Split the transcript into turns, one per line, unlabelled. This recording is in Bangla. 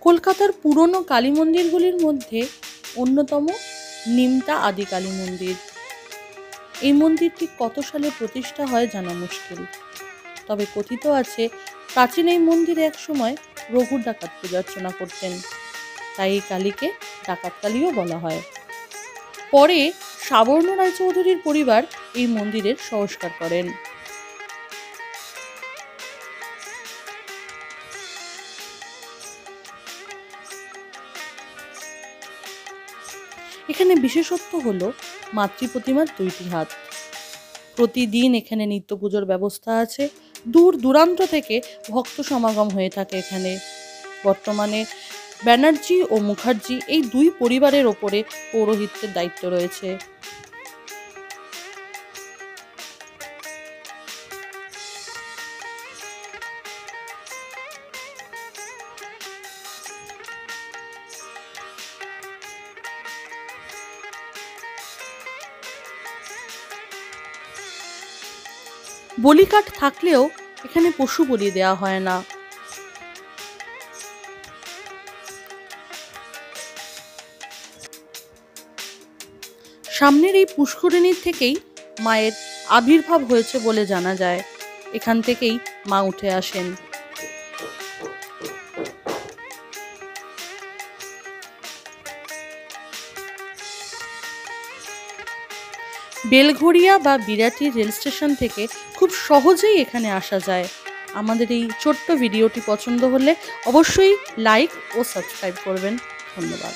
কলকাতার পুরনো কালী মন্দিরগুলির মধ্যে অন্যতম নিমতা আদি কালী মন্দির। এই মন্দিরটি কত সালে প্রতিষ্ঠা হয় জানা মুশকিল, তবে কথিত আছে প্রাচীন এই মন্দিরে একসময় রঘু ডাকাত পূজা অর্চনা করতেন, তাই এই কালীকে ডাকাত কালীও বলা হয়। পরে সাবর্ণ রায়চৌধুরীর পরিবার এই মন্দিরের সংস্কার করেন। এখানে বিশেষত্ব হলো মাতৃ প্রতিমার 2টি হাত। প্রতিদিন এখানে নিত্য পুজোর ব্যবস্থা আছে। দূর দূরান্ত থেকে ভক্ত সমাগম হয়ে থাকে এখানে। বর্তমানে ব্যানার্জি ও মুখার্জি এই 2 পরিবারের ওপরে পৌরোহিত্যের দায়িত্ব রয়েছে। বলিকাঠ থাকলেও এখানে পশু বলি দেওয়া হয় না। সামনের এই পুষ্করিণীর থেকেই মায়ের আবির্ভাব হয়েছে বলে জানা যায়। এখান থেকেই মা উঠে আসেন। বেলঘরিয়া বা বিরাটি রেল স্টেশন থেকে খুব সহজেই এখানে আসা যায়। আমাদের এই ছোট্ট ভিডিওটি পছন্দ হলে অবশ্যই লাইক ও সাবস্ক্রাইব করবেন। ধন্যবাদ।